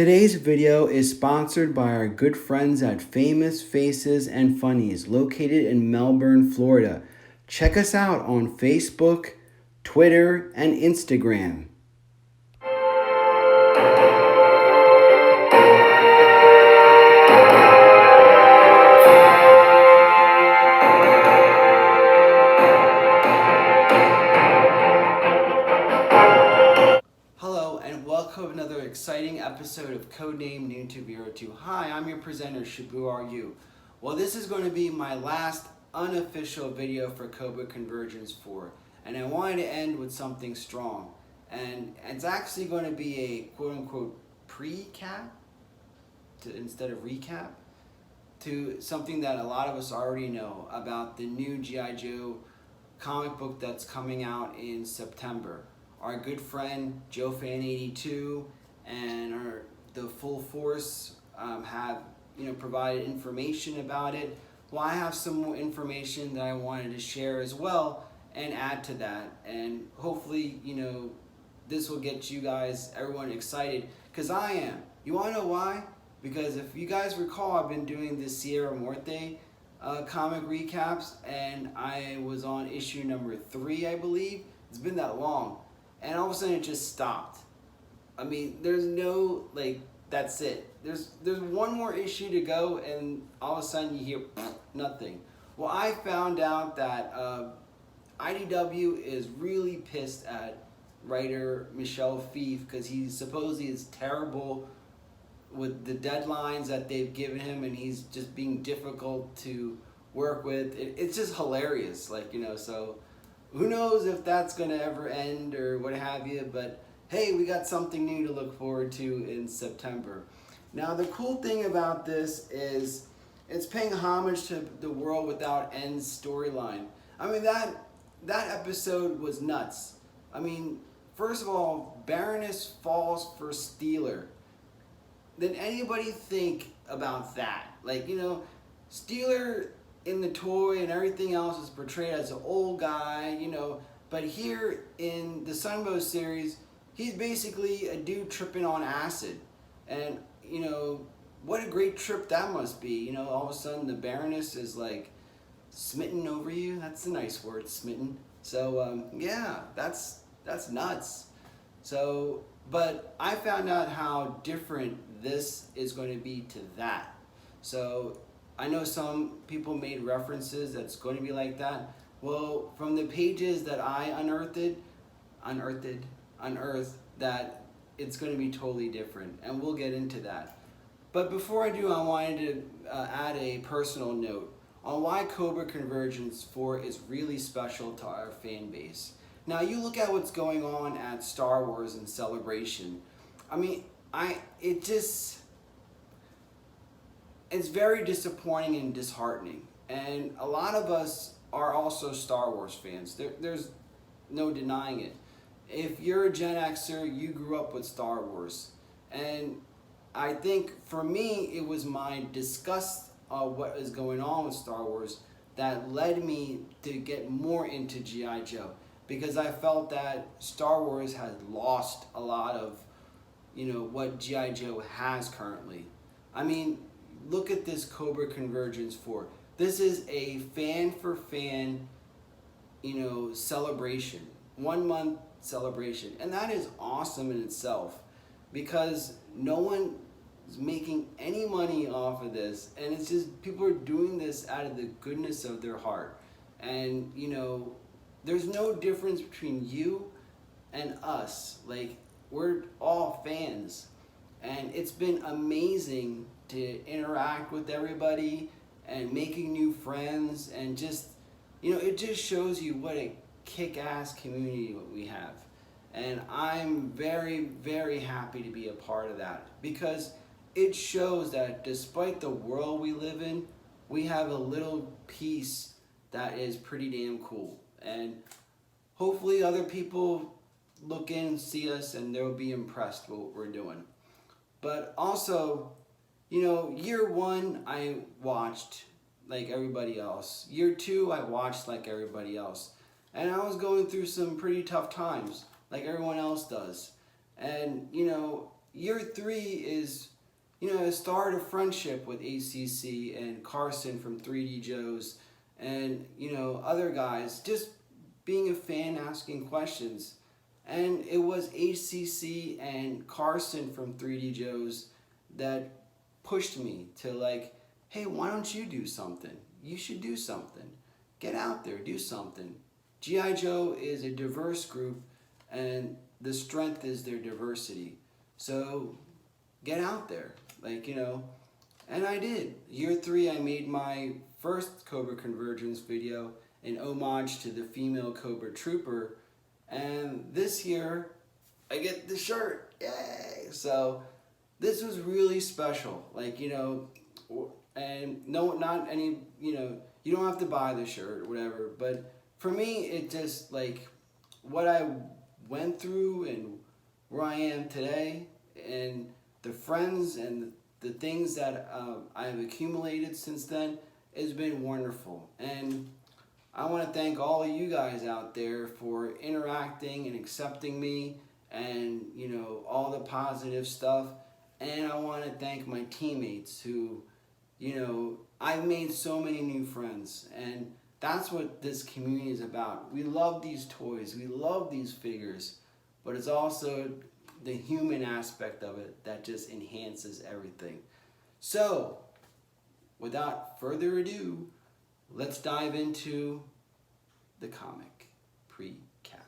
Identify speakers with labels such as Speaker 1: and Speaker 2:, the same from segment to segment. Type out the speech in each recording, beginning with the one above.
Speaker 1: Today's video is sponsored by our good friends at Famous Faces and Funnies, located in Melbourne, Florida. Check us out on Facebook, Twitter, and Instagram. Hello and welcome to another exciting episode of Codename Noon to Vero 2. Hi, I'm your presenter, Shabu Are You. Well, this is going to be my last unofficial video for Cobra Convergence 4, and I wanted to end with something strong. And it's actually going to be a quote-unquote pre-cap instead of recap to something that a lot of us already know about the new GIJOE comic book that's coming out in September. Our good friend Joe Fan 82 and the Full Force have provided information about it. Well, I have some more information that I wanted to share as well and add to that, and hopefully this will get you guys, everyone, excited, because I am. You want to know why? Because if you guys recall, I've been doing this Sierra Muerte comic recaps, and I was on issue number 3, I believe. It's been that long. And all of a sudden it just stopped. I mean, there's no, that's it. There's one more issue to go, and all of a sudden you hear nothing. Well, I found out that IDW is really pissed at writer Michel Fife because he supposedly is terrible with the deadlines that they've given him, and he's just being difficult to work with. It's just hilarious, so who knows if that's going to ever end or what have you, but hey, we got something new to look forward to in September. Now, the cool thing about this is it's paying homage to the World Without End storyline. I mean, that episode was nuts. I mean, first of all, Baroness falls for Steeler. Did anybody think about that? Steeler in the toy and everything else is portrayed as an old guy, but here in the Sunbow series, he's basically a dude tripping on acid. And, what a great trip that must be. All of a sudden the Baroness is smitten over you. That's a nice word, smitten. So, yeah, that's nuts. So, but I found out how different this is going to be to that. So, I know some people made references that's going to be like that. Well, from the pages that I unearthed, that it's going to be totally different, and we'll get into that. But before I do, I wanted to add a personal note on why Cobra Convergence 4 is really special to our fan base. Now, you look at what's going on at Star Wars and Celebration. I mean, it's very disappointing and disheartening. And a lot of us are also Star Wars fans. There's no denying it. If you're a Gen Xer, you grew up with Star Wars. And I think for me, it was my disgust of what is going on with Star Wars that led me to get more into G.I. Joe. Because I felt that Star Wars has lost a lot of, what G.I. Joe has currently. I mean, look at this Cobra Convergence 4. This is a fan-for-fan, celebration. 1 month celebration. And that is awesome in itself, because no one is making any money off of this. And it's just, people are doing this out of the goodness of their heart. And, there's no difference between you and us. We're all fans. And it's been amazing to interact with everybody and making new friends, and just, it just shows you what a kick-ass community we have. And I'm very, very happy to be a part of that, because it shows that despite the world we live in, we have a little piece that is pretty damn cool. And hopefully other people look in and see us, and they'll be impressed with what we're doing. But also, year 1 I watched like everybody else. Year 2 I watched like everybody else. And I was going through some pretty tough times, like everyone else does. And, year 3 is, a start of friendship with ACC and Carson from 3D Joe's and, other guys, just being a fan, asking questions. And it was ACC and Carson from 3D Joe's that pushed me to like, hey, why don't you do something? You should do something. Get out there, do something. G.I. Joe is a diverse group, and the strength is their diversity. So get out there, and I did. Year 3, I made my first Cobra Convergence video in homage to the female Cobra Trooper, and this year I get the shirt. Yay! So this was really special. And no, not any, you don't have to buy the shirt or whatever, but for me, it just what I went through and where I am today and the friends and the things that I have accumulated since then has been wonderful. And I want to thank all of you guys out there for interacting and accepting me and, all the positive stuff. And I want to thank my teammates who, I've made so many new friends. And that's what this community is about. We love these toys. We love these figures. But it's also the human aspect of it that just enhances everything. So, without further ado, let's dive into the comic pre-cap.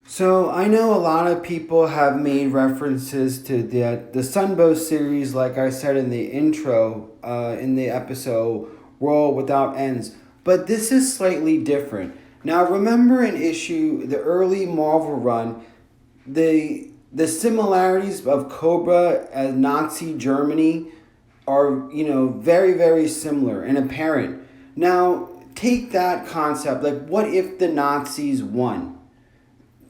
Speaker 1: So I know a lot of people have made references to the Sunbow series, like I said in the intro, in the episode World Without Ends. But this is slightly different. Now remember the early Marvel run, the similarities of Cobra and Nazi Germany are, very, very similar and apparent. Now take that concept, what if the Nazis won?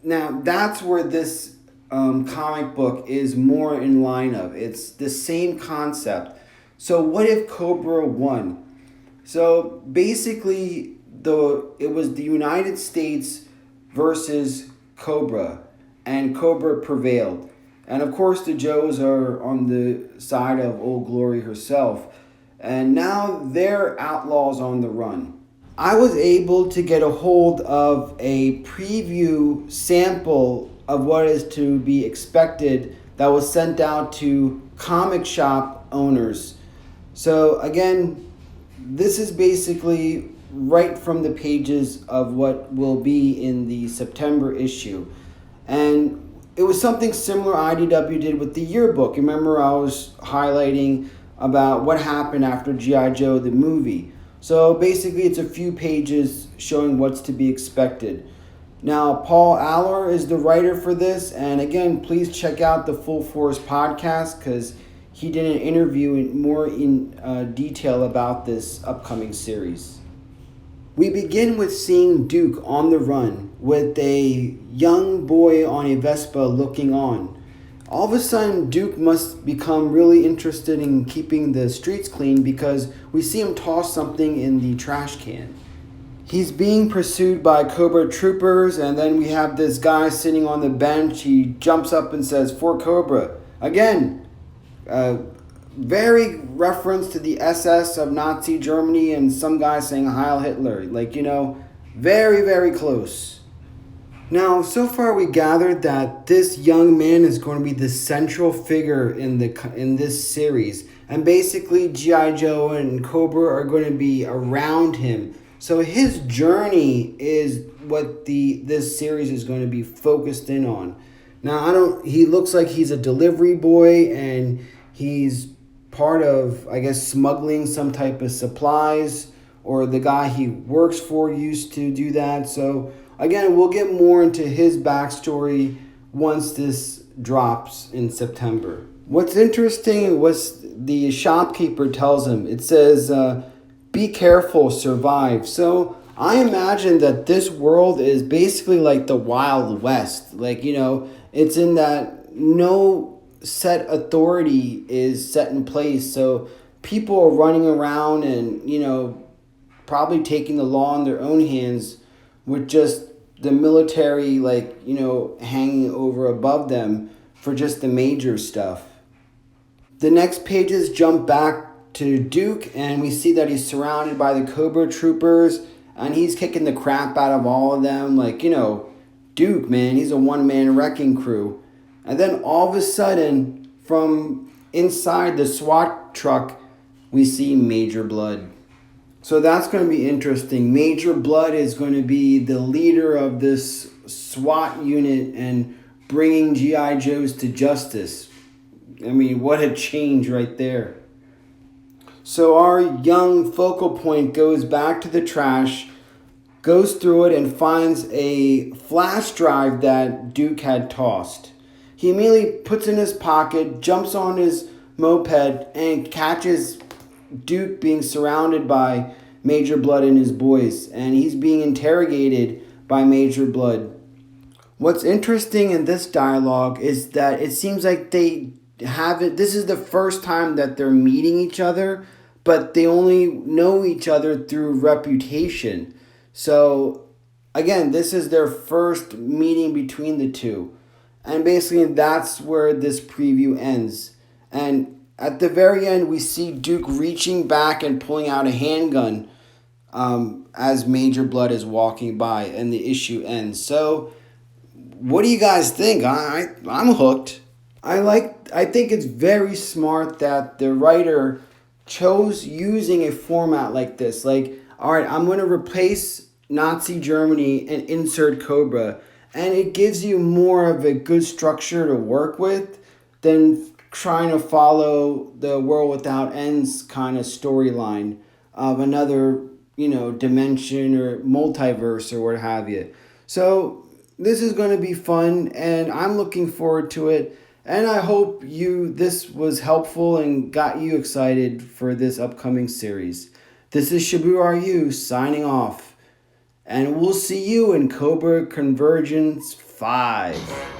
Speaker 1: Now, that's where this comic book is more in line of. It's the same concept. So what if Cobra won? So basically, it was the United States versus Cobra, and Cobra prevailed. And of course, the Joes are on the side of Old Glory herself. And now they're outlaws on the run. I was able to get a hold of a preview sample of what is to be expected that was sent out to comic shop owners. So again, this is basically right from the pages of what will be in the September issue. And it was something similar IDW did with the yearbook. Remember I was highlighting about what happened after G.I. Joe the movie. So basically it's a few pages showing what's to be expected. Now Paul Aller is the writer for this, and again, please check out the Full Force podcast because he did an interview in detail about this upcoming series. We begin with seeing Duke on the run with a young boy on a Vespa looking on. All of a sudden, Duke must become really interested in keeping the streets clean because we see him toss something in the trash can. He's being pursued by Cobra troopers, and then we have this guy sitting on the bench. He jumps up and says, "For Cobra." Again, very reference to the SS of Nazi Germany and some guy saying Heil Hitler. Very, very close. Now, so far we gathered that this young man is going to be the central figure in this series. And basically, G.I. Joe and Cobra are going to be around him. So his journey is what this series is going to be focused in on. Now, he looks like he's a delivery boy, and he's part of, I guess, smuggling some type of supplies, or the guy he works for used to do that. So again, we'll get more into his backstory once this drops in September. What's interesting was the shopkeeper tells him, it says, "Be careful, survive." So I imagine that this world is basically like the Wild West. It's in that no set authority is set in place. So people are running around and, probably taking the law in their own hands with just, the military, like, you know, hanging over above them for just the major stuff. The next pages jump back to Duke, and we see that he's surrounded by the Cobra troopers, and he's kicking the crap out of all of them. Like, you know, Duke, man, he's a one-man wrecking crew. And then all of a sudden, from inside the SWAT truck, we see Major Blood. So that's going to be interesting. Major Blood is going to be the leader of this SWAT unit and bringing G.I. Joes to justice. I mean, what a change right there. So our young focal point goes back to the trash, goes through it, and finds a flash drive that Duke had tossed. He immediately puts it in his pocket, jumps on his moped, and catches Duke being surrounded by Major Blood and his boys, and he's being interrogated by Major Blood. What's interesting in this dialogue is that it seems like this is the first time that they're meeting each other, but they only know each other through reputation. So again, this is their first meeting between the two. And basically that's where this preview ends. And at the very end, we see Duke reaching back and pulling out a handgun as Major Blood is walking by, and the issue ends. So, what do you guys think? I'm hooked. I think it's very smart that the writer chose using a format like this. Like, all right, I'm going to replace Nazi Germany and insert Cobra, and it gives you more of a good structure to work with than trying to follow the World Without Ends kind of storyline of another, you know, dimension or multiverse or what have you. So this is going to be fun, and I'm looking forward to it. And I hope this was helpful and got you excited for this upcoming series. This is Shabu RU signing off, and we'll see you in Cobra Convergence 5.